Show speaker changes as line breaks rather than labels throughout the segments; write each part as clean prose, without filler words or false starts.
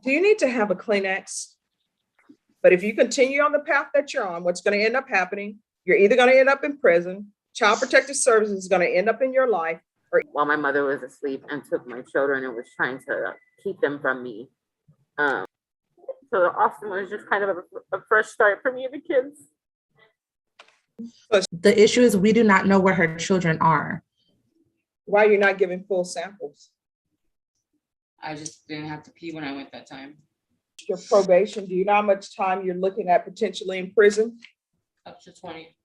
Do you need to have a Kleenex? But if you continue on the path that you're on, what's going to end up happening, you're either going to end up in prison, Child Protective Services is going to end up in your life.
While my mother was asleep and took my children and was trying to keep them from me. So Austin was just kind of a fresh start for me and the kids.
The issue is we do not know where her children are.
Why are you not giving full samples?
I just didn't have to pee when I went that time.
Your probation, do you know how much time you're looking at potentially in prison?
Up to 20.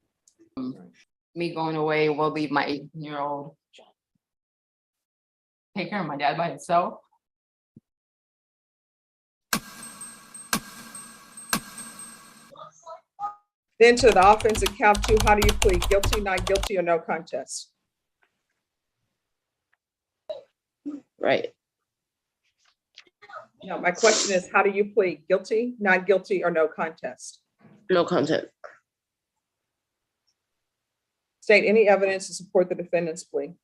Me going away will leave my 18-year-old take care of my dad by himself.
Then to the offense of count 2, how do you plead? Guilty, not guilty, or no contest?
Right.
No, my question is, how do you plead? Guilty, not guilty, or no contest?
No content.
State any evidence to support the defendant's plea.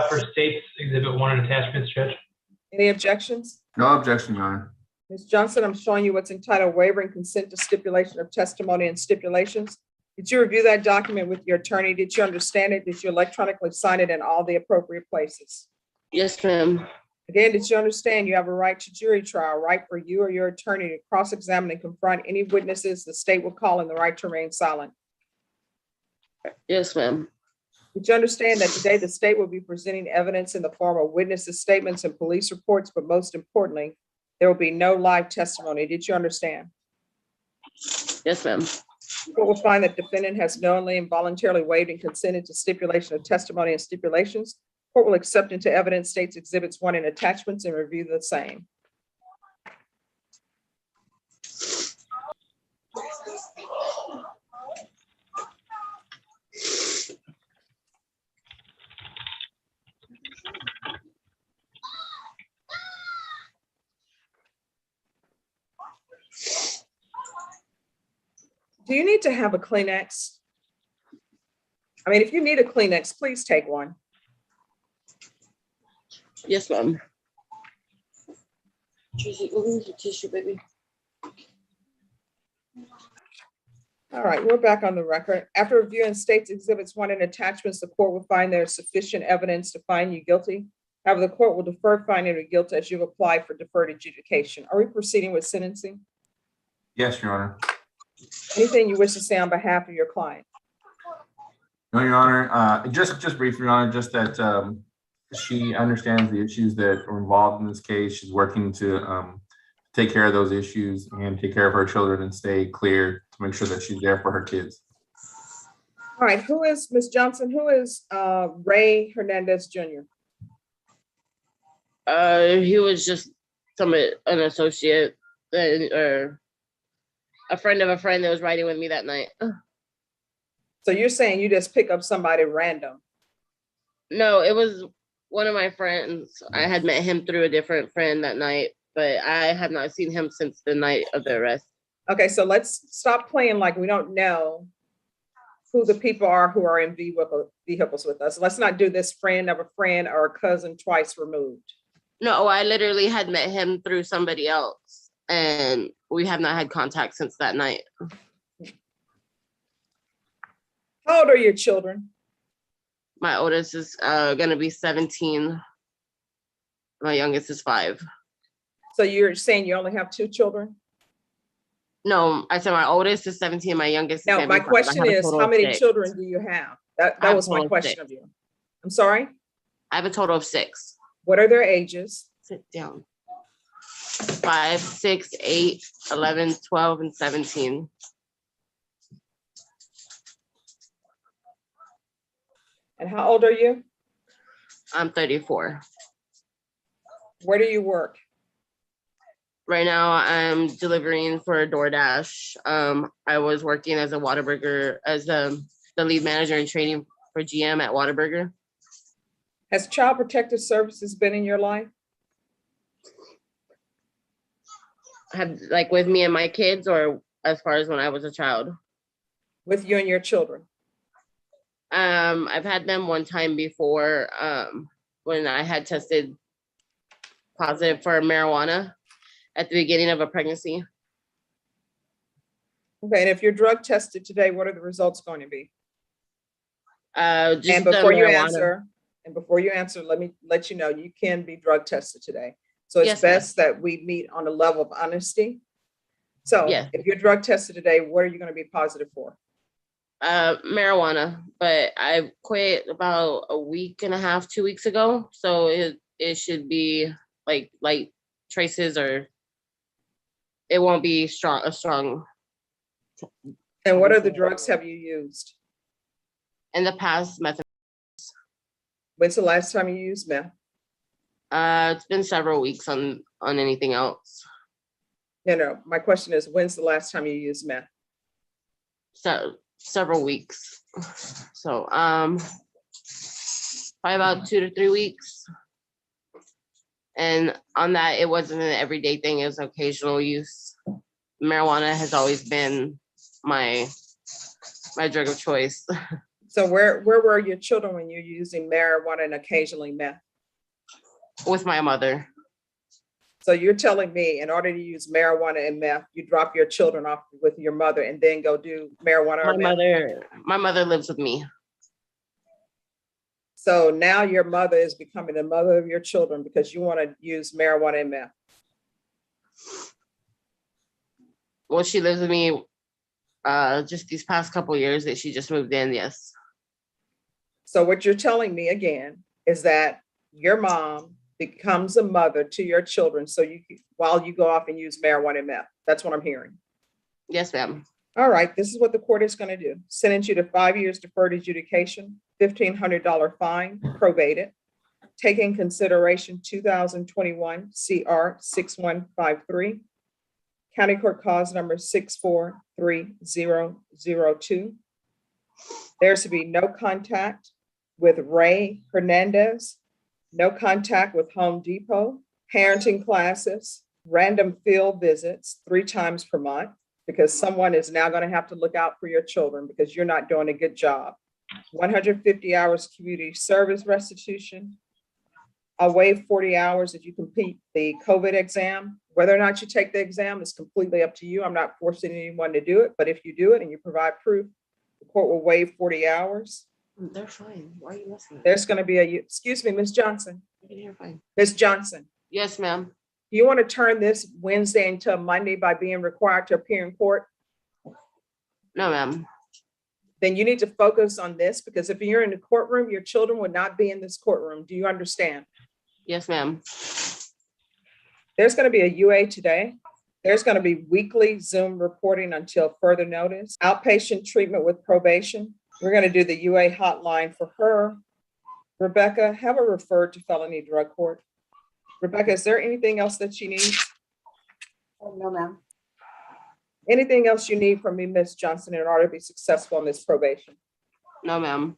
For State's Exhibit 1 and attachments, Judge.
Any objections?
No objection, Your Honor.
Ms. Johnson, I'm showing you what's entitled waiver and consent to stipulation of testimony and stipulations. Did you review that document with your attorney? Did you understand it? Did you electronically sign it in all the appropriate places?
Yes, ma'am.
Again, did you understand you have a right to jury trial, right for you or your attorney to cross-examine and confront any witnesses the state will call and the right to remain silent?
Yes, ma'am.
Did you understand that today the state will be presenting evidence in the form of witnesses' statements and police reports, but most importantly, there will be no live testimony? Did you understand?
Yes, ma'am.
The court will find that defendant has knowingly and voluntarily waived and consented to stipulation of testimony and stipulations. Court will accept into evidence State's Exhibits 1 and attachments and review the same. Do you need to have a Kleenex? I mean, if you need a Kleenex, please take one.
Yes, ma'am. Tissue, baby.
All right, we're back on the record. After reviewing State's Exhibits 1 and attachments, the court will find there is sufficient evidence to find you guilty. However, the court will defer finding you guilty as you've applied for deferred adjudication. Are we proceeding with sentencing?
Yes, Your Honor.
Anything you wish to say on behalf of your client?
No, Your Honor. Just briefly, Your Honor, just that she understands the issues that are involved in this case. She's working to take care of those issues and take care of her children and stay clear to make sure that she's there for her kids.
All right, who is, Ms. Johnson, who is Ray Hernandez Jr.?
He was just an associate or a friend of a friend that was riding with me that night.
So you're saying you just pick up somebody random?
No, it was one of my friends. I had met him through a different friend that night, but I have not seen him since the night of the arrest.
Okay, so let's stop playing like we don't know who the people are who are in vehicles with us. Let's not do this friend of a friend or a cousin twice removed.
No, I literally had met him through somebody else, and we have not had contact since that night.
How old are your children?
My oldest is gonna be 17. My youngest is 5.
So you're saying you only have 2 children?
No, I said my oldest is 17. My youngest.
No,
is
my
5.
question is, how many
6.
children do you have? That was my question of you. I'm sorry?
I have a total of 6.
What are their ages?
Sit down. 5, 6, 8, 11, 12, and 17.
And how old are you?
I'm 34.
Where do you work?
Right now, I'm delivering for DoorDash. I was working as a Whataburger, as the lead manager in training for GM at Whataburger.
Has Child Protective Services been in your life?
Have, like, with me and my kids, or as far as when I was a child?
With you and your children?
I've had them one time before, when I had tested positive for marijuana. at the beginning of a pregnancy.
Okay, and if you're drug tested today, what are the results going to be?
Just
And
the marijuana.
before you answer, let me let you know, you can be drug tested today. So it's
Yes, ma'am.
best that we meet on a level of honesty. So
Yes.
if you're drug tested today, what are you going to be positive for?
Marijuana, but I quit about a week and a half, 2 weeks ago. So it should be like light traces, or it won't be strong.
And what other drugs have you used?
In the past method,
When's the last time you used meth?
it's been several weeks on anything else.
No, my question is, when's the last time you used meth?
So several weeks. So probably about 2 to 3 weeks. And on that, it wasn't an everyday thing, it was occasional use. Marijuana has always been my drug of choice.
So where were your children when you're using marijuana and occasionally meth?
With my mother.
So you're telling me in order to use marijuana and meth, you drop your children off with your mother and then go do marijuana or meth?
My mother lives with me.
So now your mother is becoming the mother of your children because you want to use marijuana and meth.
Well, she lives with me just these past couple years that she just moved in, yes.
So what you're telling me again is that your mom becomes a mother to your children. So while you go off and use marijuana and meth, that's what I'm hearing.
Yes, ma'am.
All right, this is what the court is going to do. Sentence you to 5 years deferred adjudication, $1,500 fine, probated. Take in consideration 2021 CR 6153. County Court Cause number 643002. There's to be no contact with Ray Hernandez, no contact with Home Depot, parenting classes, random field visits 3 times per month, because someone is now going to have to look out for your children because you're not doing a good job. 150 hours community service restitution. I'll waive 40 hours if you complete the COVID exam. Whether or not you take the exam is completely up to you. I'm not forcing anyone to do it, but if you do it and you provide proof, the court will waive 40 hours.
They're fine. Why are you listening?
There's going to be excuse me, Ms. Johnson.
You're fine.
Ms. Johnson,
Yes, ma'am.
do you want to turn this Wednesday into Monday by being required to appear in court?
No, ma'am.
Then you need to focus on this, because if you're in the courtroom, your children would not be in this courtroom. Do you understand?
Yes, ma'am.
There's going to be a UA today. There's going to be weekly Zoom reporting until further notice. Outpatient treatment with probation. We're going to do the UA hotline for her. Rebecca, have her referred to felony drug court. Rebecca, is there anything else that she needs?
No, ma'am.
Anything else you need from me, Ms. Johnson, in order to be successful in this probation?
No, ma'am.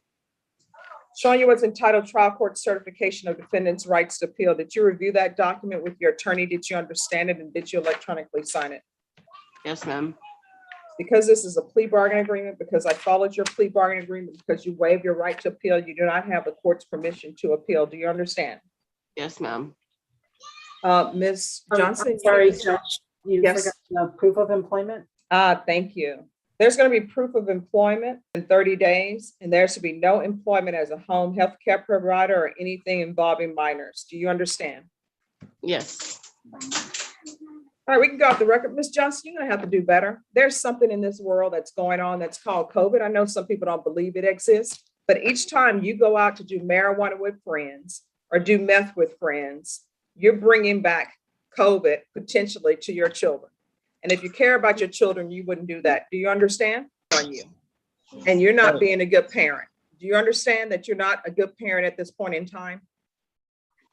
Showing you what's entitled Trial Court Certification of Defendant's Rights to Appeal. Did you review that document with your attorney? Did you understand it? And did you electronically sign it?
Yes, ma'am.
Because this is a plea bargain agreement, because I followed your plea bargain agreement, because you waived your right to appeal, you do not have the court's permission to appeal. Do you understand?
Yes, ma'am.
Ms. Johnson?
I'm sorry, Judge. You
Yes.
forgot the proof of employment?
Thank you. There's going to be proof of employment in 30 days, and there should be no employment as a home health care provider or anything involving minors. Do you understand?
Yes.
All right, we can go off the record. Ms. Johnson, you're going to have to do better. There's something in this world that's going on that's called COVID. I know some people don't believe it exists, but each time you go out to do marijuana with friends or do meth with friends, you're bringing back COVID potentially to your children. And if you care about your children, you wouldn't do that. Do you understand? On you. And you're not being a good parent. Do you understand that you're not a good parent at this point in time?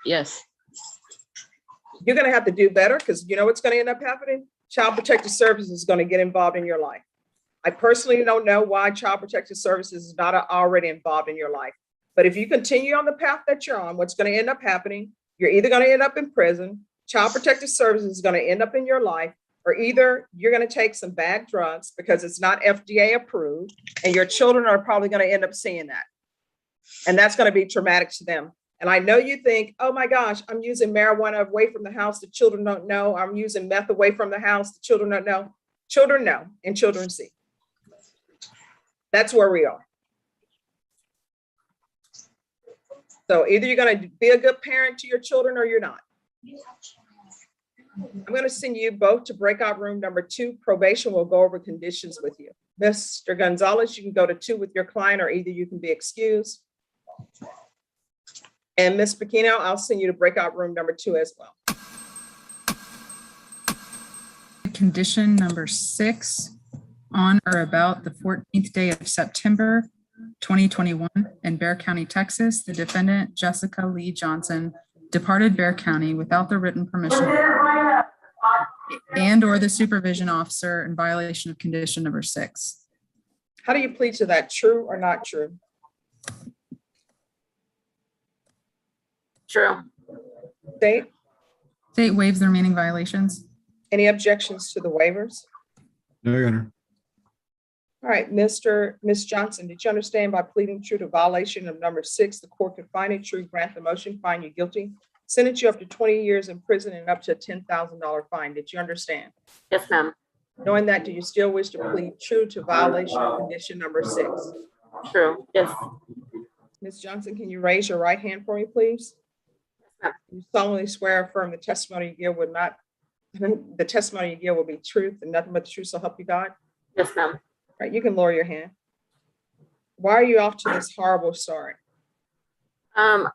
Yes.
You're going to have to do better, because you know what's going to end up happening? Child Protective Services is going to get involved in your life. I personally don't know why Child Protective Services is not already involved in your life. But if you continue on the path that you're on, what's going to end up happening? You're either going to end up in prison, Child Protective Services is going to end up in your life, or either you're going to take some bad drugs because it's not FDA approved, and your children are probably going to end up seeing that. And that's going to be traumatic to them. And I know you think, oh my gosh, I'm using marijuana away from the house, the children don't know. I'm using meth away from the house, the children don't know. Children know and children see. That's where we are. So either you're going to be a good parent to your children or you're not. I'm going to send you both to breakout room number 2. Probation will go over conditions with you. Mr. Gonzalez, you can go to 2 with your client, or either you can be excused. And Ms. Pequeno, I'll send you to breakout room number 2 as well.
Condition number 6, on or about the 14th day of September 2021 in Bexar County, Texas, the defendant, Jessica Lee Johnson, departed Bexar County without the written permission and or the supervision officer in violation of condition number 6.
How do you plead to that? True or not true?
True.
State,
State waives the remaining violations.
any objections to the waivers?
No, Your Honor.
All right, Ms. Johnson, did you understand by pleading true to violation of number 6, the court could find it true, grant the motion, find you guilty, sentence you up to 20 years in prison and up to a $10,000 fine? Did you understand?
Yes, ma'am.
Knowing that, do you still wish to plead true to violation of condition number 6?
True. Yes.
Ms. Johnson, can you raise your right hand for me, please? You solemnly swear or affirm the testimony you give the testimony you give will be truth and nothing but the truth, so help you God?
Yes, ma'am.
All right, you can lower your hand. Why are you off to this horrible start?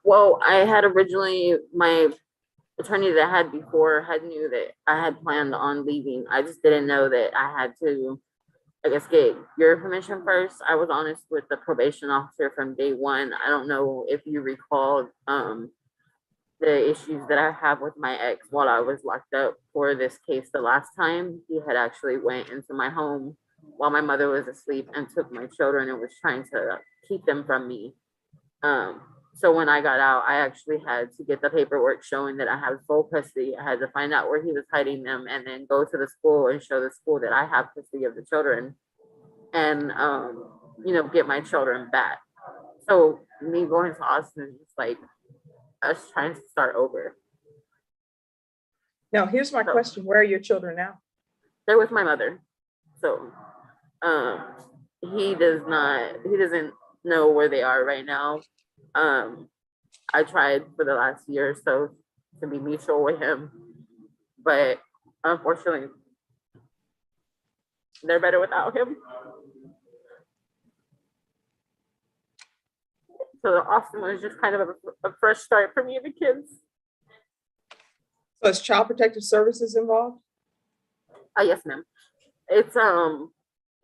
Well, I had originally, my attorney that I had before knew that I had planned on leaving. I just didn't know that I had to, I guess, get your permission first. I was honest with the probation officer from day one. I don't know if you recall the issues that I have with my ex while I was locked up for this case the last time. He had actually went into my home while my mother was asleep and took my children and was trying to keep them from me. So when I got out, I actually had to get the paperwork showing that I have full custody. I had to find out where he was hiding them and then go to the school and show the school that I have custody of the children and, get my children back. So me going to Austin is like us trying to start over.
Now, here's my question. Where are your children now?
They're with my mother. So he doesn't know where they are right now. I tried for the last year or so to be mutual with him, but unfortunately they're better without him. So Austin was just kind of a fresh start for me and the kids.
So is Child Protective Services involved?
Yes, ma'am.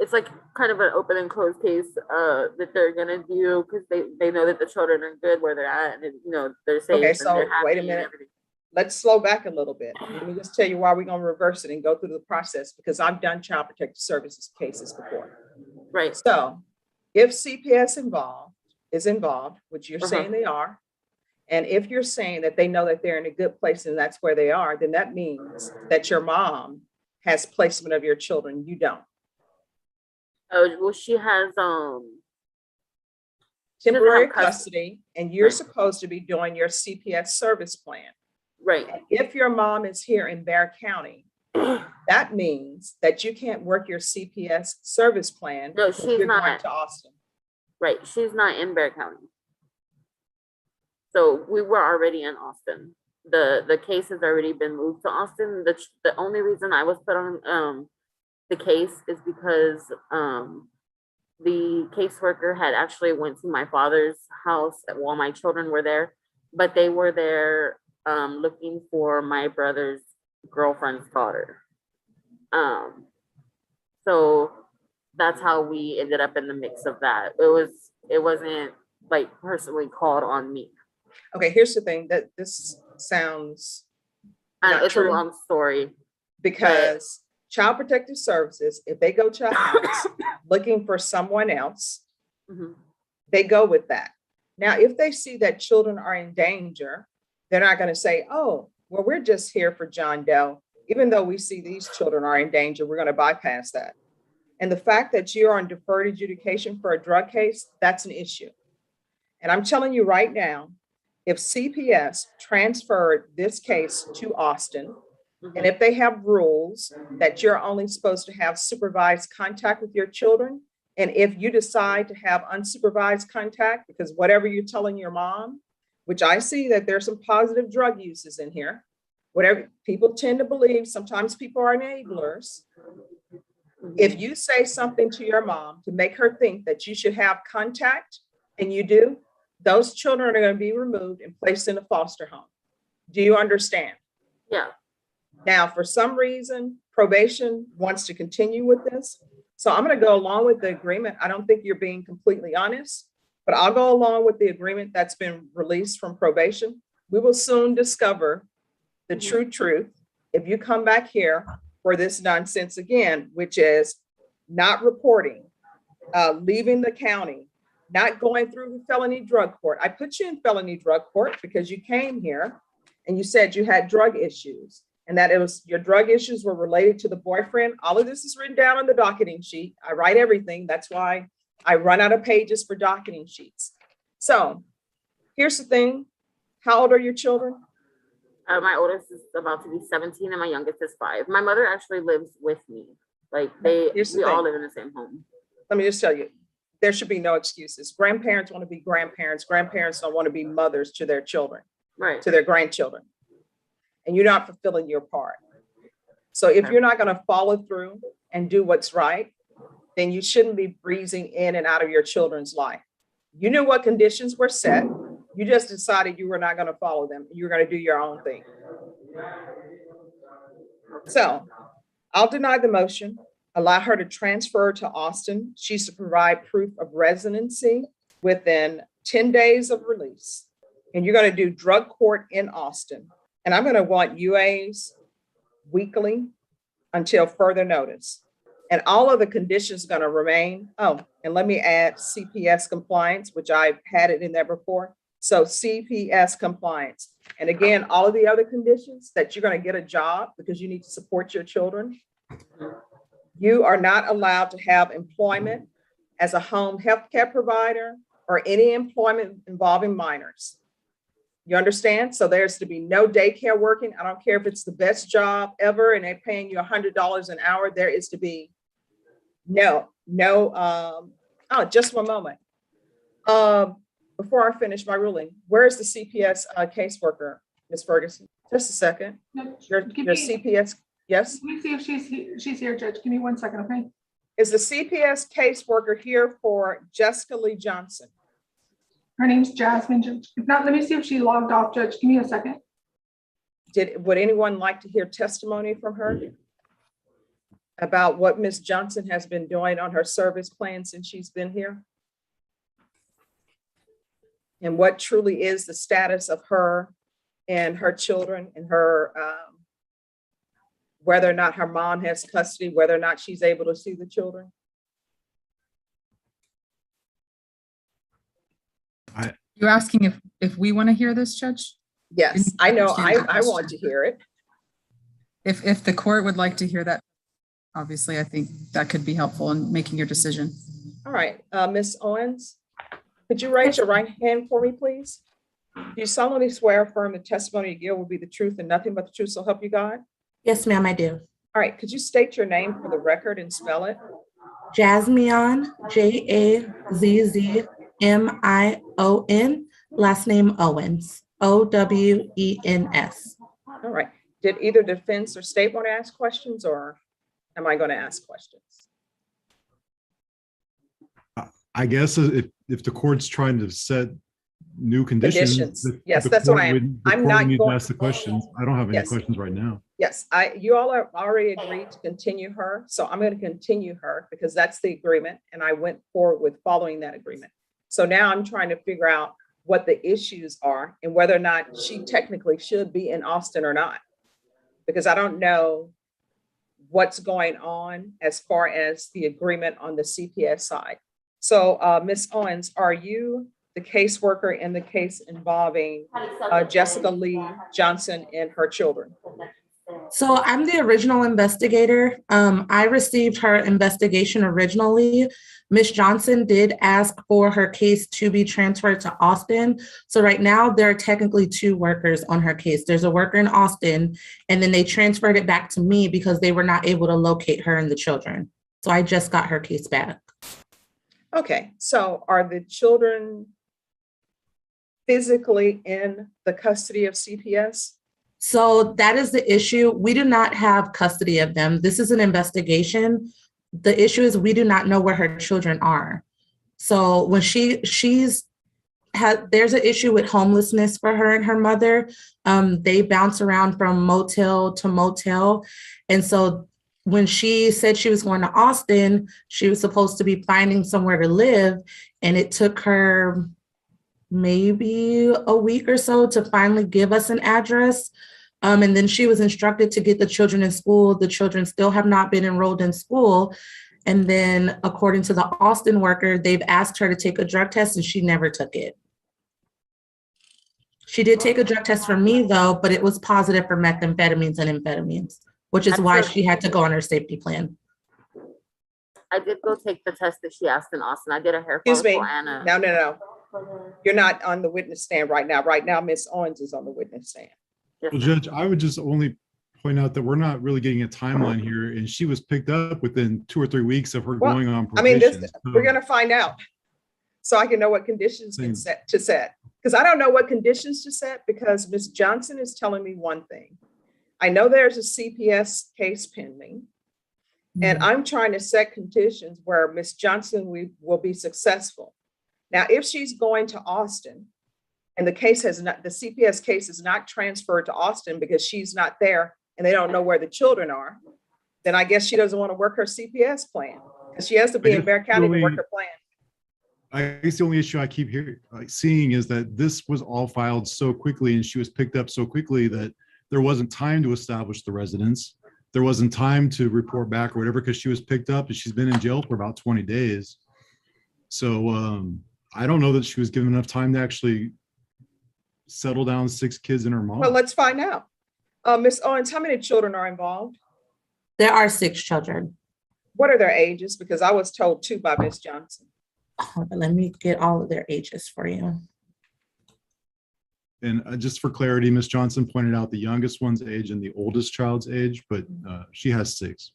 It's like kind of an open and closed case that they're gonna do because they know that the children are good where they're at and they're safe.
Okay,
and
so
they're happy
wait a
and
minute.
everything.
Let's slow back a little bit. Let me just tell you why we're going to reverse it and go through the process, because I've done Child Protective Services cases before.
Right.
So if CPS is involved, which you're
Uh-huh.
saying they are, and if you're saying that they know that they're in a good place and that's where they are, then that means that your mom has placement of your children. You don't.
Oh, well, she has
Temporary
have
custody, and you're
Right.
supposed to be doing your CPS service plan.
right.
And if your mom is here in Bexar County, that means that you can't work your CPS service plan.
No,
because
she's
you're going
not.
to Austin.
Right. She's not in Bexar County. So we were already in Austin. The case has already been moved to Austin. The only reason I was put on the case is because the caseworker had actually went to my father's house while my children were there, but they were there looking for my brother's girlfriend's daughter. So that's how we ended up in the mix of that. It wasn't like personally called on me.
Okay, here's the thing, that this sounds
And
not
it's
true.
a long story.
Because Child Protective Services, if they go to a house looking for someone else,
Mhm.
they go with that. Now, if they see that children are in danger, they're not going to say, oh, well, we're just here for John Doe. Even though we see these children are in danger, we're going to bypass that. And the fact that you're on deferred adjudication for a drug case, that's an issue. And I'm telling you right now, if CPS transferred this case to Austin, and if they have rules that you're only supposed to have supervised contact with your children, and if you decide to have unsupervised contact, because whatever you're telling your mom, which I see that there's some positive drug uses in here, whatever people tend to believe, sometimes people are enablers. If you say something to your mom to make her think that you should have contact, and you do, those children are going to be removed and placed in a foster home. Do you understand?
Yeah.
Now, for some reason, probation wants to continue with this. So I'm going to go along with the agreement. I don't think you're being completely honest, but I'll go along with the agreement that's been released from probation. We will soon discover the true truth if you come back here for this nonsense again, which is not reporting, leaving the county, not going through the felony drug court. I put you in felony drug court because you came here and you said you had drug issues, and that it was your drug issues were related to the boyfriend. All of this is written down on the docketing sheet. I write everything. That's why I run out of pages for docketing sheets. So here's the thing. How old are your children?
My oldest is about to be 17 and my youngest is 5. My mother actually lives with me. Like we all live in the same home.
Let me just tell you, there should be no excuses. Grandparents want to be grandparents. Grandparents don't want to be mothers to their children,
Right.
to their grandchildren. And you're not fulfilling your part. So if you're not going to follow through and do what's right, then you shouldn't be breezing in and out of your children's life. You knew what conditions were set. You just decided you were not going to follow them. You were going to do your own thing. So I'll deny the motion, allow her to transfer to Austin. She's to provide proof of residency within 10 days of release. And you're going to do drug court in Austin. And I'm going to want UAs weekly until further notice. And all of the conditions are going to remain. Oh, and let me add CPS compliance, which I've had it in there before. So CPS compliance. And again, all of the other conditions that you're going to get a job because you need to support your children. You are not allowed to have employment as a home health care provider or any employment involving minors. You understand? So there's to be no daycare working. I don't care if it's the best job ever and they're paying you $100 an hour. There is to be no, just one moment. Before I finish my ruling, where is the CPS caseworker, Ms. Ferguson? Just a second.
No,
Your
give me-
CPS, yes?
Let me see if she's here, Judge. Give me 1 second, okay?
Is the CPS caseworker here for Jessica Lee Johnson?
Her name's Jasmine, Judge. If not, let me see if she logged off, Judge. Give me a second.
Would anyone like to hear testimony from her about what Ms. Johnson has been doing on her service plan since she's been here? And what truly is the status of her and her children and her, whether or not her mom has custody, whether or not she's able to see the children?
You're asking if we want to hear this, Judge?
Yes, I know. I want to hear it.
If the court would like to hear that, obviously, I think that could be helpful in making your decision.
All right, Ms. Owens, could you raise your right hand for me, please? Do you solemnly swear or affirm the testimony you give will be the truth and nothing but the truth, so help you God?
Yes, ma'am, I do.
All right, could you state your name for the record and spell it?
Jasmion, Jazzmion, last name Owens, Owens.
All right, did either defense or state want to ask questions, or am I going to ask questions?
I guess if the court's trying to set new conditions.
Yes, that's what I am. I'm not
going to
going.
ask the questions. I don't have any
Yes.
questions right now.
Yes, you all have already agreed to continue her, so I'm going to continue her because that's the agreement, and I went forward with following that agreement. So now I'm trying to figure out what the issues are and whether or not she technically should be in Austin or not, because I don't know what's going on as far as the agreement on the CPS side. So Ms. Owens, are you the caseworker in the case involving Jessica Lee Johnson and her children?
So I'm the original investigator. I received her investigation originally. Ms. Johnson did ask for her case to be transferred to Austin. So right now there are technically two workers on her case. There's a worker in Austin, and then they transferred it back to me because they were not able to locate her and the children. So I just got her case back.
Okay, so are the children physically in the custody of CPS?
So that is the issue. We do not have custody of them. This is an investigation. The issue is we do not know where her children are. So when there's an issue with homelessness for her and her mother. They bounce around from motel to motel. And so when she said she was going to Austin, she was supposed to be finding somewhere to live. And it took her maybe a week or so to finally give us an address. And then she was instructed to get the children in school. The children still have not been enrolled in school. And then according to the Austin worker, they've asked her to take a drug test and she never took it. She did take a drug test for me though, but it was positive for methamphetamines and amphetamines, which is why she had to go on her safety plan.
I did go take the test that she asked in Austin. I did a hair
Excuse me,
follicle and a.
no. You're not on the witness stand right now. Right now, Ms. Owens is on the witness stand.
Well, Judge, I would just only point out that we're not really getting a timeline here, and she was picked up within 2 or 3 weeks of her
Well,
going on
I mean,
probation.
we're gonna find out. So I can know what conditions can set. Because I don't know what conditions to set because Ms. Johnson is telling me one thing. I know there's a CPS case pending. And I'm trying to set conditions where Ms. Johnson will be successful. Now, if she's going to Austin and the CPS case is not transferred to Austin because she's not there and they don't know where the children are, then I guess she doesn't want to work her CPS plan because she has to be in Bear County to work her plan.
I guess the only issue I keep seeing is that this was all filed so quickly and she was picked up so quickly that there wasn't time to establish the residence. There wasn't time to report back or whatever because she was picked up and she's been in jail for about 20 days. So I don't know that she was given enough time to actually settle down 6 kids and her mom.
Well, let's find out. Ms. Owens, how many children are involved?
There are 6 children.
What are their ages? Because I was told 2 by Ms. Johnson.
Hold on, let me get all of their ages for you.
And just for clarity, Ms. Johnson pointed out the youngest one's age and the oldest child's age, but she has 6.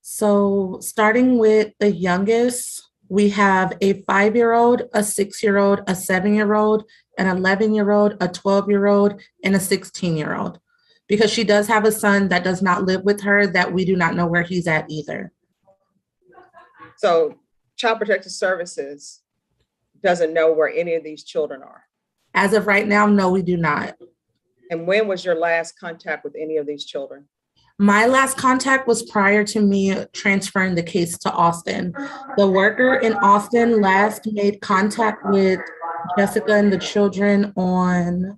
So starting with the youngest, we have a 5-year-old, a 6-year-old, a 7-year-old, an 11-year-old, a 12-year-old, and a 16-year-old. Because she does have a son that does not live with her that we do not know where he's at either.
So Child Protective Services doesn't know where any of these children are.
As of right now, no, we do not.
And when was your last contact with any of these children?
My last contact was prior to me transferring the case to Austin. The worker in Austin last made contact with Jessica and the children on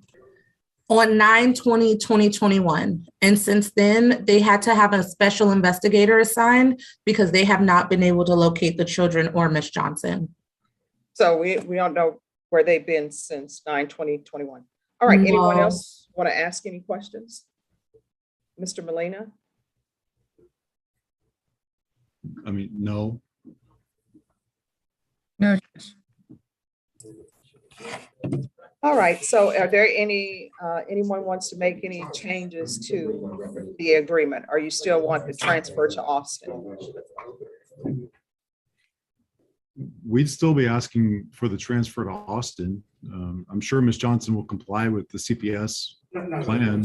9/20/2021. And since then, they had to have a special investigator assigned because they have not been able to locate the children or Miss Johnson.
So we don't know where they've been since 9/20/21. All right, anyone else want to ask any questions? Mr. Molina?
I mean, no.
No,
All right, so are there anyone wants to make any changes to the agreement? Or you still want the transfer to Austin?
We'd still be asking for the transfer to Austin. I'm sure Ms. Johnson will comply with the CPS plan.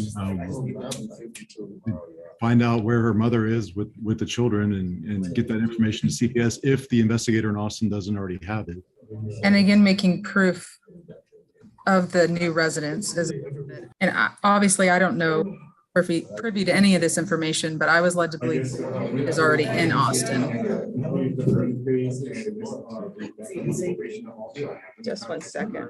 Find out where her mother is with the children and get that information to CPS if the investigator in Austin doesn't already have it.
and again, making proof of the new residence. And obviously, I don't know privy to any of this information, but I was led to believe is already in Austin.
Just one second.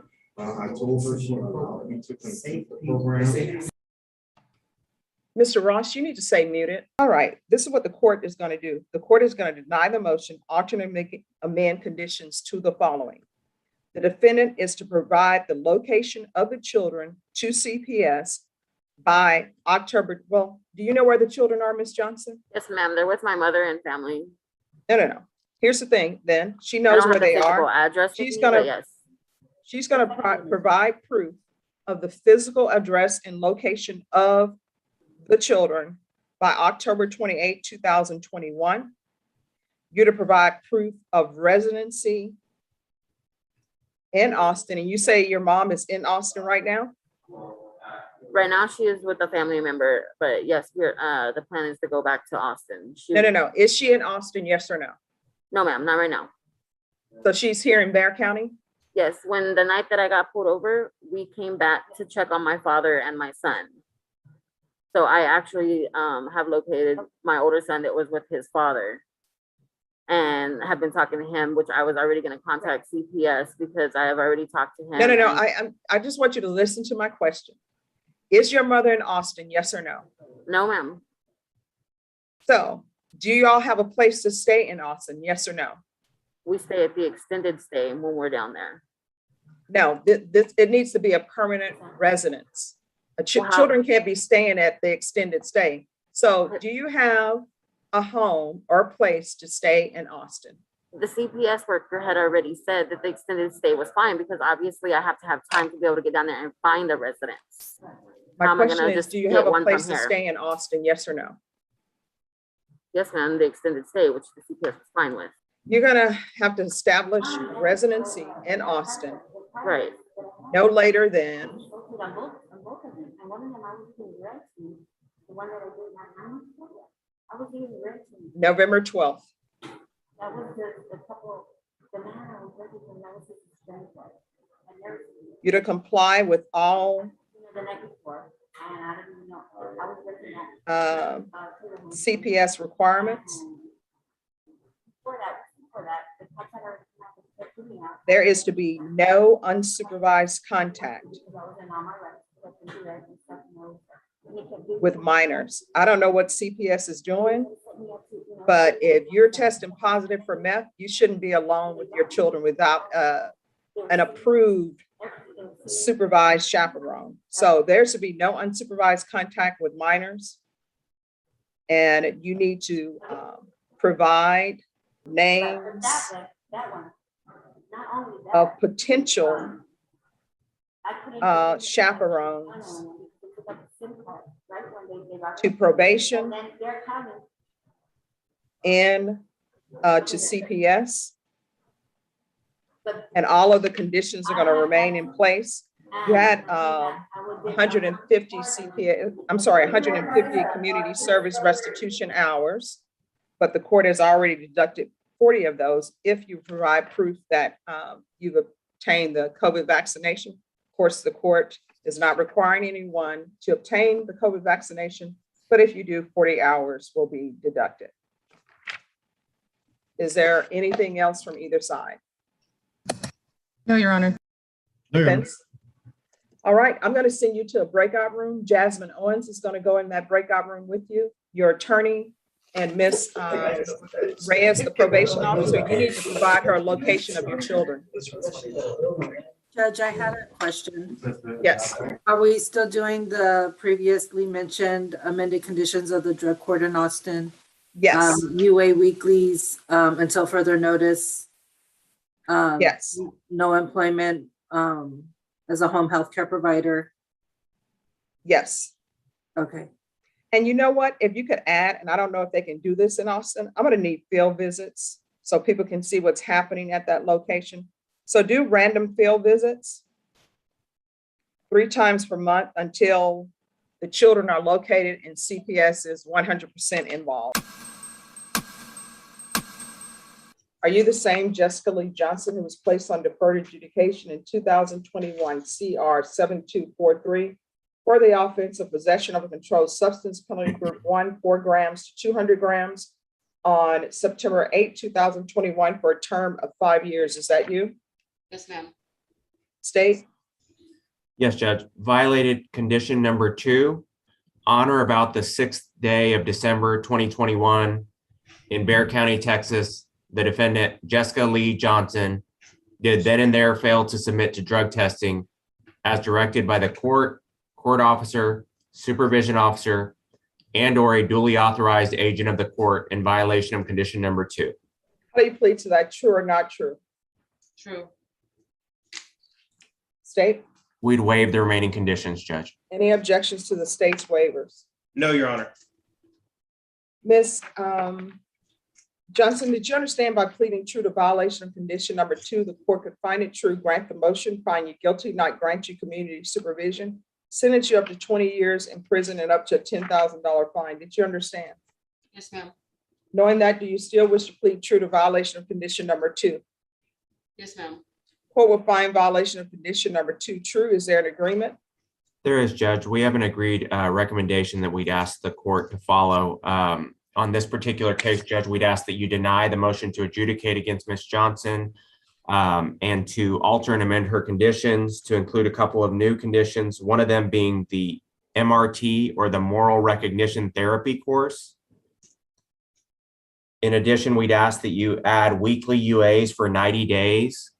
Mr. Ross, you need to stay muted. All right, this is what the court is going to do. The court is going to deny the motion, alternate amend conditions to the following. The defendant is to provide the location of the children to CPS by October. Well, do you know where the children are, Ms. Johnson?
Yes, ma'am. They're with my mother and family.
No. Here's the thing, then. She
I
knows
don't
where
have the
they
physical
are.
address with
She's
me,
gonna-
but yes.
She's going to provide proof of the physical address and location of the children by October 28, 2021. You're to provide proof of residency in Austin. And you say your mom is in Austin right now?
Right now, she is with a family member, but yes, the plan is to go back to Austin.
No. Is she in Austin? Yes or no?
No, ma'am, not right now.
So she's here in Bear County?
Yes, when the night that I got pulled over, we came back to check on my father and my son. So I actually have located my older son that was with his father and have been talking to him, which I was already going to contact CPS because I have already talked to him.
No.
and-
I just want you to listen to my question. Is your mother in Austin? Yes or no?
No, ma'am.
So do you all have a place to stay in Austin? Yes or no?
We stay at the extended stay when we're down there.
No, it needs to be a permanent residence.
Wow.
Children can't be staying at the extended stay. So do you have a home or place to stay in Austin?
The CPS worker had already said that the extended stay was fine because obviously I have to have time to be able to get down there and find the residence.
My
How am I
question
gonna
is,
just
do you
get
have a
one from
place to
here?
stay in Austin? Yes or no?
Yes, ma'am, the extended stay, which the CPS was fine with.
You're gonna have to establish residency in Austin
Right.
no later than November 12th. You to comply with all CPS requirements. There is to be no unsupervised contact with minors. I don't know what CPS is doing, but if you're testing positive for meth, you shouldn't be alone with your children without an approved supervised chaperone. So there's to be no unsupervised contact with minors. And you need to provide names of potential chaperones to probation and to CPS. And all of the conditions are going to remain in place. You had 150 community service restitution hours, but the court has already deducted 40 of those if you provide proof that you've obtained the COVID vaccination. Of course, the court is not requiring anyone to obtain the COVID vaccination, but if you do, 40 hours will be deducted. Is there anything else from either side?
No, Your Honor.
No, Your Honor.
Defense? All right, I'm going to send you to a breakout room. Jasmine Owens is going to go in that breakout room with you. Your attorney and Miss Reyes, the probation officer, you need to provide her a location of your children.
Judge, I had a question.
Yes,
Are we still doing the previously mentioned amended conditions of the drug court in Austin?
yes,
UA weeklies until further notice?
yes.
No employment as a home health care provider?
Yes.
Okay.
And you know what? If you could add, and I don't know if they can do this in Austin, I'm going to need field visits so people can see what's happening at that location. So do random field visits 3 times per month until the children are located and CPS is 100% involved. Are you the same Jessica Lee Johnson who was placed on deferred adjudication in 2021 CR 7243 for the offense of possession of a controlled substance, penalty group 1, 4 grams to 200 grams on September 8, 2021 for a term of 5 years? Is that you?
Yes, ma'am.
State?
Yes, Judge. Violated condition number 2, on or about the 6th day of December 2021 in Bear County, Texas. The defendant, Jessica Lee Johnson, did then and there fail to submit to drug testing as directed by the court officer, supervision officer, and or a duly authorized agent of the court in violation of condition number 2.
How do you plead to that? True or not true?
True.
State,
We'd waive the remaining conditions, Judge.
any objections to the state's waivers?
No, Your Honor.
Ms. Johnson, did you understand by pleading true to violation of condition number 2, the court could find it true, grant the motion, find you guilty, not grant you community supervision, sentence you up to 20 years in prison and up to a $10,000 fine? Did you understand?
Yes, ma'am.
Knowing that, do you still wish to plead true to violation of condition number 2?
Yes, ma'am.
Court will find violation of condition number 2 true. Is there an agreement?
There is, Judge. We have an agreed recommendation that we'd ask the court to follow. On this particular case, Judge, we'd ask that you deny the motion to adjudicate against Ms. Johnson and to alter and amend her conditions to include a couple of new conditions, one of them being the MRT or the Moral Recognition Therapy course. In addition, we'd ask that you add weekly UAs for 90 days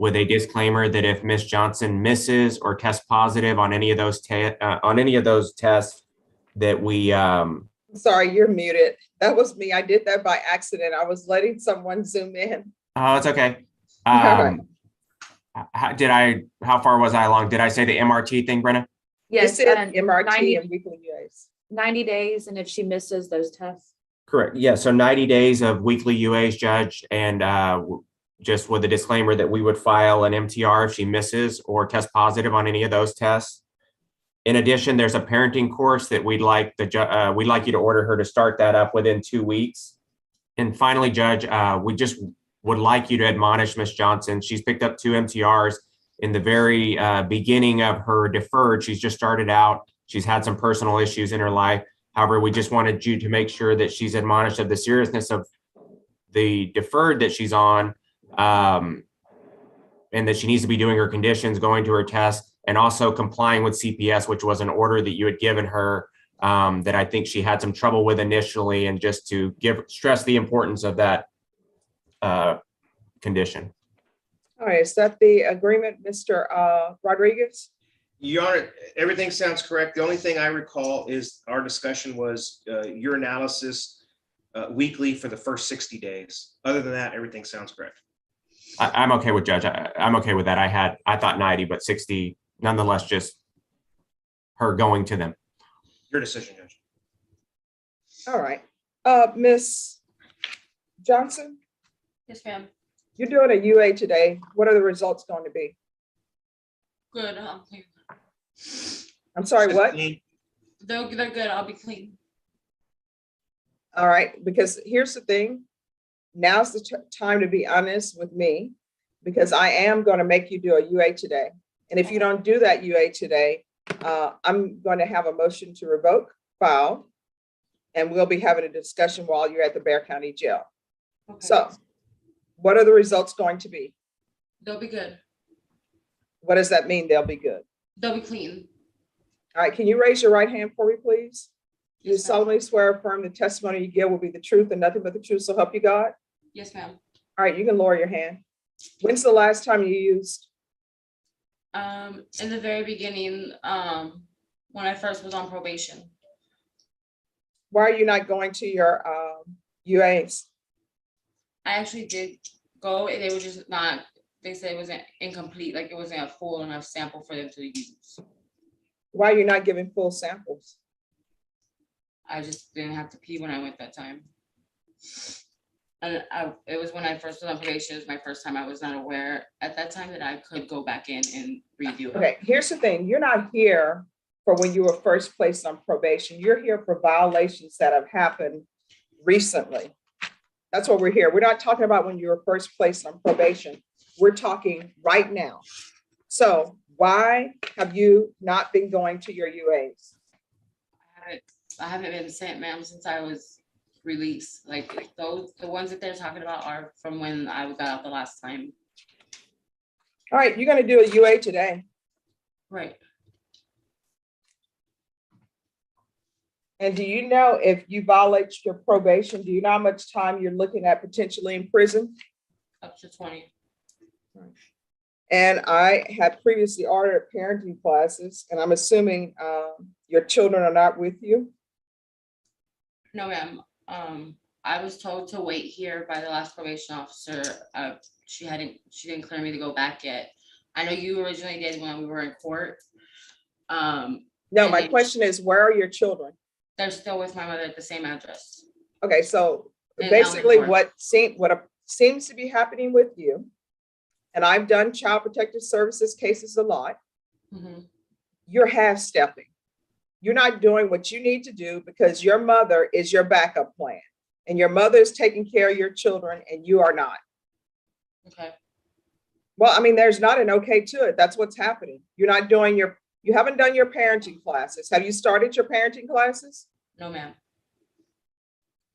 with a disclaimer that if Ms. Johnson misses or tests positive on any of those tests, that we
Sorry, you're muted. That was me. I did that by accident. I was letting someone zoom in.
Oh, it's okay.
All right.
How far was I along? Did I say the MRT thing, Brenna?
You
Yes,
said
and
MRT
90
and weekly UAs.
90 days, and if she misses those tests.
Correct. Yeah. So 90 days of weekly UAs, Judge, and just with a disclaimer that we would file an MTR if she misses or tests positive on any of those tests. In addition, there's a parenting course that we'd like you to order her to start that up within 2 weeks. And finally, Judge, we just would like you to admonish Ms. Johnson. She's picked up 2 MTRs in the very beginning of her deferred. She's just started out. She's had some personal issues in her life. However, we just wanted you to make sure that she's admonished of the seriousness of the deferred that she's on, and that she needs to be doing her conditions, going to her tests, and also complying with CPS, which was an order that you had given her that I think she had some trouble with initially, and just to stress the importance of that condition.
All right, is that the agreement, Mr. Rodriguez?
Your Honor, everything sounds correct. The only thing I recall is our discussion was your analysis weekly for the first 60 days. Other than that, everything sounds correct.
I'm okay with Judge. I'm okay with that. I thought 90, but 60, nonetheless, just her going to them.
Your decision, Judge.
All right. Ms. Johnson,
Yes, ma'am.
you're doing a UA today. What are the results going to be?
Good. I'm clean.
I'm sorry, what?
They're good. I'll be clean.
All right, because here's the thing. Now's the time to be honest with me, because I am going to make you do a UA today. And if you don't do that UA today, I'm going to have a motion to revoke filed, and we'll be having a discussion while you're at the Bexar County Jail.
Okay.
So what are the results going to be?
They'll be good.
What does that mean? They'll be good.
They'll be clean.
All right, can you raise your right hand for me, please? Do you
Yes, ma'am.
solemnly swear or affirm the testimony you give will be the truth and nothing but the truth, so help you God?
Yes, ma'am.
All right, you can lower your hand. When's the last time you used?
In the very beginning, when I first was on probation.
Why are you not going to your UAs?
I actually did go, and they were just not, they said it wasn't incomplete, like it wasn't a full enough sample for them to use.
Why are you not giving full samples?
I just didn't have to pee when I went that time. And it was when I first was on probation. It was my first time. I was not aware at that time that I could go back in and redo it.
Okay, here's the thing. You're not here for when you were first placed on probation. You're here for violations that have happened recently. That's what we're here. We're not talking about when you were first placed on probation. We're talking right now. So why have you not been going to your UAs?
I haven't been sent, ma'am, since I was released. Like the ones that they're talking about are from when I got out the last time.
All right, you're going to do a UA today.
Right.
And do you know if you violate your probation, do you know how much time you're looking at potentially in prison?
Up to 20.
And I had previously ordered parenting classes, and I'm assuming your children are not with you.
No, ma'am. I was told to wait here by the last probation officer. She didn't clear me to go back yet. I know you originally did when we were in court.
No,
And
my
then-
question is, where are your children?
They're still with my mother at the same address.
Okay, so
In
basically
Elmendorf.
what seems to be happening with you, and I've done child protective services cases a lot,
Mhm.
you're half-stepping. You're not doing what you need to do because your mother is your backup plan. And your mother is taking care of your children and you are not.
Okay.
Well, I mean, there's not an okay to it. That's what's happening. You haven't done your parenting classes. Have you started your parenting classes?
No, ma'am.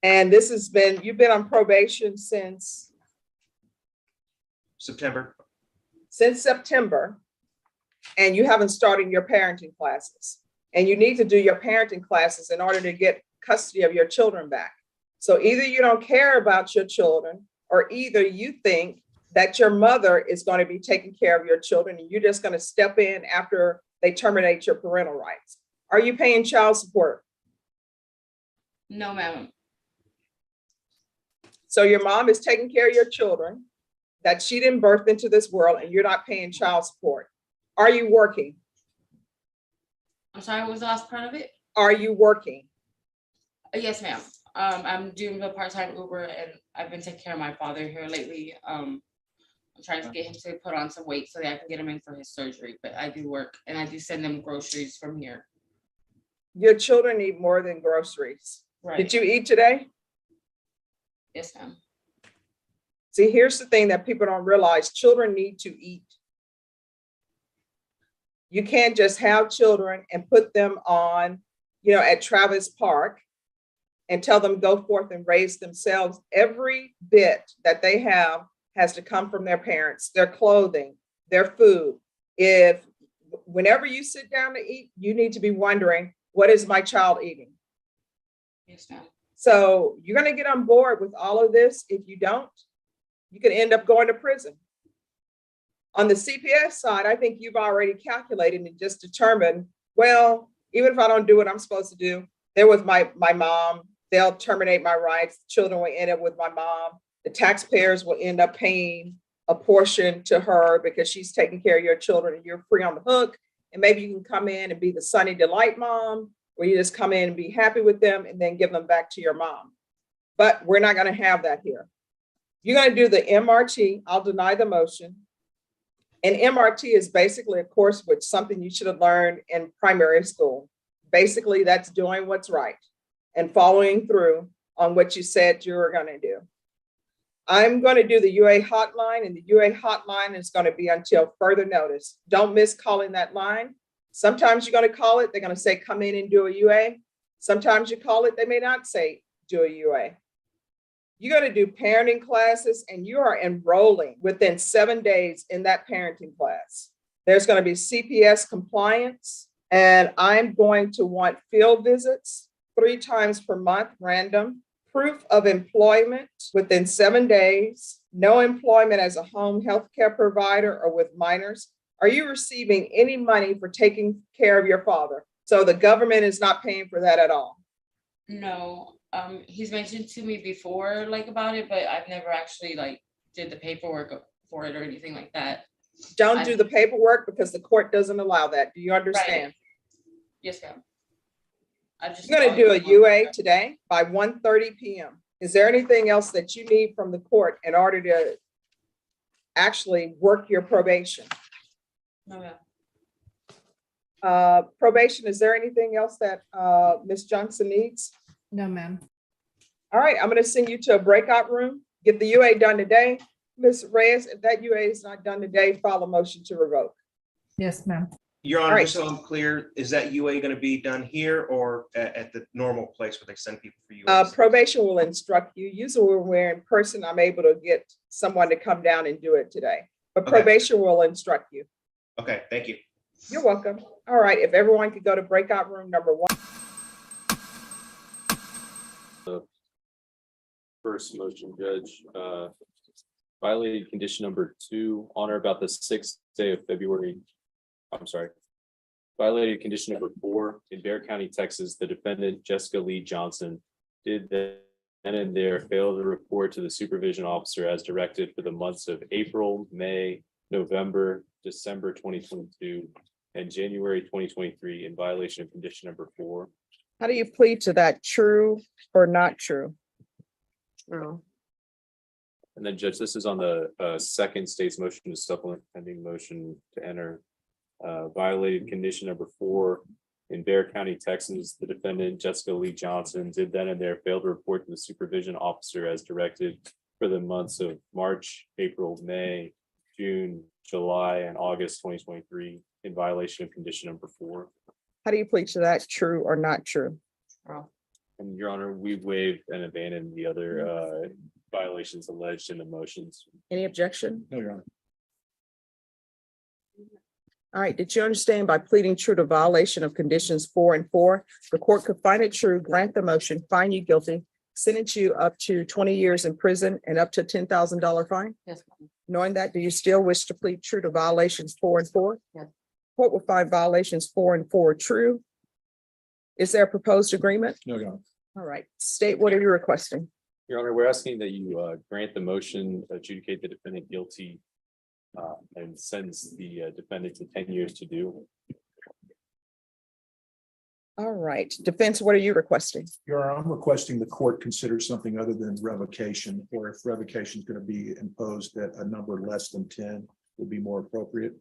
And you've been on probation since
September.
September, and you haven't started your parenting classes. And you need to do your parenting classes in order to get custody of your children back. So either you don't care about your children, or either you think that your mother is going to be taking care of your children and you're just going to step in after they terminate your parental rights. Are you paying child support?
No, ma'am.
So your mom is taking care of your children that she didn't birth into this world, and you're not paying child support. Are you working?
I'm sorry, what was the last part of it?
Are you working?
Yes, ma'am. I'm doing the part-time Uber, and I've been taking care of my father here lately. I'm trying to get him to put on some weight so that I can get him in for his surgery, but I do work and I do send them groceries from here.
Your children need more than groceries.
Right.
Did you eat today?
Yes, ma'am.
See, here's the thing that people don't realize. Children need to eat. You can't just have children and put them on, at Travis Park and tell them go forth and raise themselves. Every bit that they have has to come from their parents, their clothing, their food. Whenever you sit down to eat, you need to be wondering, what is my child eating?
Yes, ma'am.
So you're going to get on board with all of this. If you don't, you could end up going to prison. On the CPS side, I think you've already calculated and just determined, well, even if I don't do what I'm supposed to do, they're with my mom, they'll terminate my rights. The children will end up with my mom. The taxpayers will end up paying a portion to her because she's taking care of your children and you're free on the hook. And maybe you can come in and be the sunny delight mom, where you just come in and be happy with them and then give them back to your mom. But we're not going to have that here. You're going to do the MRT. I'll deny the motion. And MRT is basically a course which something you should have learned in primary school. Basically, that's doing what's right and following through on what you said you were going to do. I'm going to do the UA hotline, and the UA hotline is going to be until further notice. Don't miss calling that line. Sometimes you're going to call it, they're going to say, come in and do a UA. Sometimes you call it, they may not say, do a UA. You're going to do parenting classes, and you are enrolling within 7 days in that parenting class. There's going to be CPS compliance, and I'm going to want field visits 3 times per month, random. Proof of employment within 7 days, no employment as a home health care provider or with minors. Are you receiving any money for taking care of your father? So the government is not paying for that at all.
No, he's mentioned to me before, about it, but I've never actually did the paperwork for it or anything like that.
Don't do the paperwork because the court doesn't allow that. Do you understand?
Right. Yes, ma'am.
You're going to do a UA today by 1:30 p.m. Is there anything else that you need from the court in order to actually work your probation?
No, ma'am.
Probation, is there anything else that Ms. Johnson needs?
No, ma'am.
All right, I'm going to send you to a breakout room. Get the UA done today. Ms. Reyes, if that UA is not done today, file a motion to revoke.
Yes, ma'am.
Your Honor,
All right.
just so I'm clear, is that UA going to be done here or at the normal place where they send people for UA?
Probation will instruct you. Usually when we're in person, I'm able to get someone to come down and do it today. But
Okay.
probation will instruct you.
Okay, thank you.
You're welcome. All right, if everyone could go to breakout room number 1.
First motion, Judge, Violated condition number 2, on or about the 6th day of February. I'm sorry. Violated condition number 4, in Bear County, Texas, the defendant Jessica Lee Johnson did then and there fail to report to the supervision officer as directed for the months of April, May, November, December 2022, and January 2023 in violation of condition number 4.
How do you plead to that? True or not true?
True.
And then Judge, this is on the second state's motion to supplement pending motion to enter. Violated condition number 4, in Bear County, Texas, the defendant Jessica Lee Johnson did then and there fail to report to the supervision officer as directed for the months of March, April, May, June, July, and August 2023 in violation of condition number 4.
How do you plead to that? True or not true?
And Your Honor, we waived and abandoned the other violations alleged in the motions.
Any objection?
No, Your Honor.
All right, did you understand by pleading true to violation of conditions 4 and 4, the court could find it true, grant the motion, find you guilty, sentence you up to 20 years in prison and up to $10,000 fine?
Yes, ma'am.
Knowing that, do you still wish to plead true to violations 4 and 4?
Yes.
Court will find violations 4 and 4 true. Is there a proposed agreement?
No, Your Honor.
All right, state, what are you requesting?
Your Honor, we're asking that you grant the motion, adjudicate the defendant guilty, and sentence the defendant to 10 years to do.
All right, defense, what are you requesting?
Your Honor, I'm requesting the court consider something other than revocation, or if revocation is going to be imposed at a number less than 10 would be more appropriate.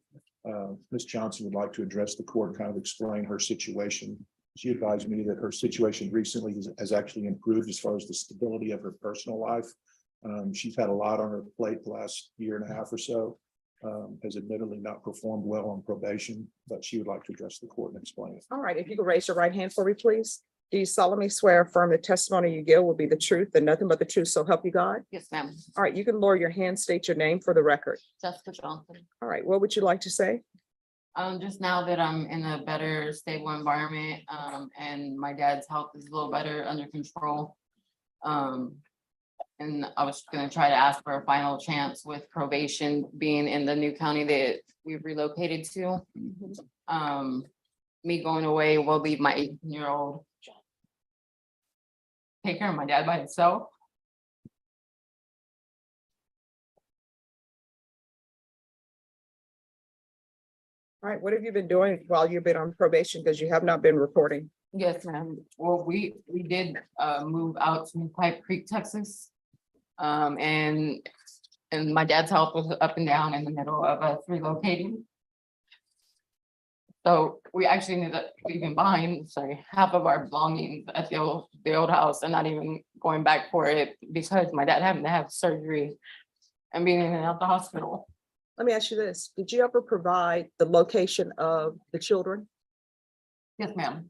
Ms. Johnson would like to address the court, kind of explain her situation. She advised me that her situation recently has actually improved as far as the stability of her personal life. She's had a lot on her plate the last year and a half or so. Has admittedly not performed well on probation, but she would like to address the court and explain it.
All right, if you could raise your right hand for me, please. Do you solemnly swear affirm the testimony you give will be the truth and nothing but the truth, so help you God?
Yes, ma'am.
All right, you can lower your hand, state your name for the record.
Jessica Johnson.
All right, what would you like to say?
Just now that I'm in a better stable environment, and my dad's health is a little better under control. And I was gonna try to ask for a final chance with probation being in the new county that we've relocated to. Me going away will leave my 18-year-old take care of my dad by himself.
All right, what have you been doing while you've been on probation? Because you have not been reporting.
Yes, ma'am. Well, we did move out to Pipe Creek, Texas. And my dad's health was up and down in the middle of us relocating. So we actually ended up leaving behind, half of our belongings at the old house and not even going back for it because my dad having to have surgery and being in and out the hospital.
Let me ask you this. Did you ever provide the location of the children?
Yes, ma'am.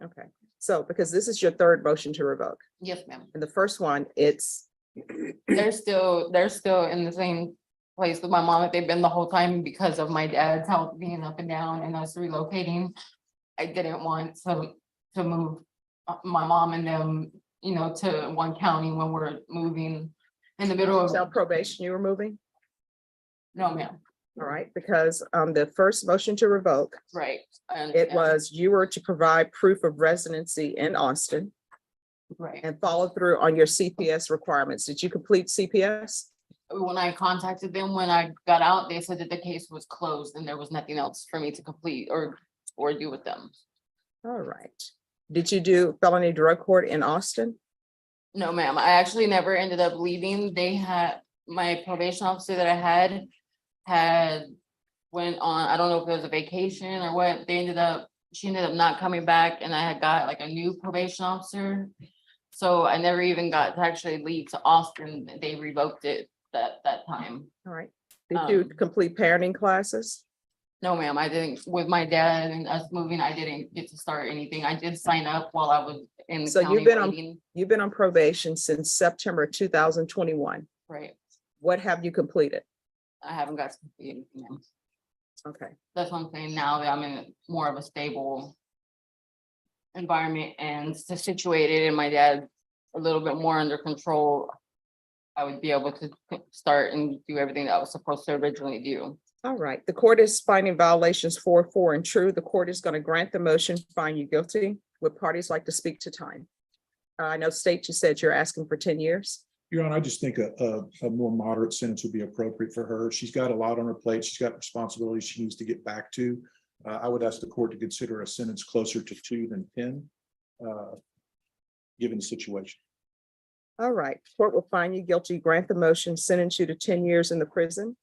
Okay, so because this is your third motion to revoke.
Yes, ma'am.
And the first one, it's
They're still in the same place with my mom that they've been the whole time because of my dad's health being up and down and us relocating. I didn't want to move my mom and them, to one county when we're moving in the middle of.
tell probation you were moving?
No, ma'am.
All right, because the first motion to revoke,
Right.
it was you were to provide proof of residency in Austin
Right.
and follow through on your CPS requirements. Did you complete CPS?
When I contacted them, when I got out, they said that the case was closed and there was nothing else for me to complete or do with them.
All right. Did you do felony drug court in Austin?
No, ma'am. I actually never ended up leaving. They had, my probation officer that I had went on, I don't know if it was a vacation or what, she ended up not coming back and I had got like a new probation officer. So I never even got to actually leave to Austin. They revoked it that time.
All right. Did you complete parenting classes?
No, ma'am, I didn't. With my dad and us moving, I didn't get to start anything. I did sign up while I was in the
So
county waiting.
you've been on probation since September 2021.
Right.
What have you completed?
I haven't got to complete anything, ma'am.
Okay.
That's what I'm saying now that I'm in more of a stable environment and situated and my dad a little bit more under control. I would be able to start and do everything that I was supposed to originally do.
All right, the court is finding violations 4, 4, and true. The court is going to grant the motion, find you guilty. Would parties like to speak to time? I know State, you said you're asking for 10 years.
Your Honor, I just think a more moderate sentence would be appropriate for her. She's got a lot on her plate. She's got responsibilities she needs to get back to. I would ask the court to consider a sentence closer to 2 than 10, given the situation.
All right, court will find you guilty, grant the motion, sentence you to 10 years in the prison.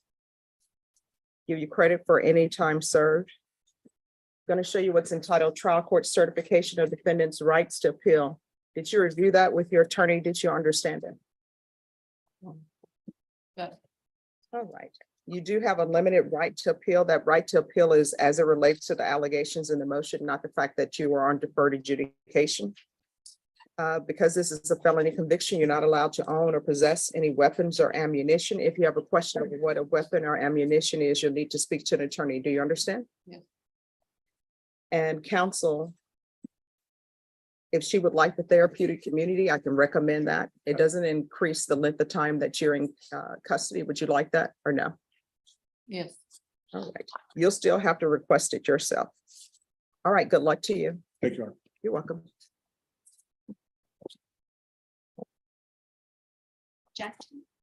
Give you credit for any time served. Going to show you what's entitled Trial Court Certification of Defendant's Rights to Appeal. Did you review that with your attorney? Did you understand it?
Yes.
All right. You do have a limited right to appeal. That right to appeal is as it relates to the allegations in the motion, not the fact that you are on deferred adjudication. Because this is a felony conviction, you're not allowed to own or possess any weapons or ammunition. If you have a question of what a weapon or ammunition is, you'll need to speak to an attorney. Do you understand?
Yes.
And counsel, if she would like the therapeutic community, I can recommend that. It doesn't increase the length of time that you're in custody. Would you like that or no?
Yes.
All right. You'll still have to request it yourself. All right. Good luck to you.
Thank you, Your Honor.
You're welcome.
Jackson.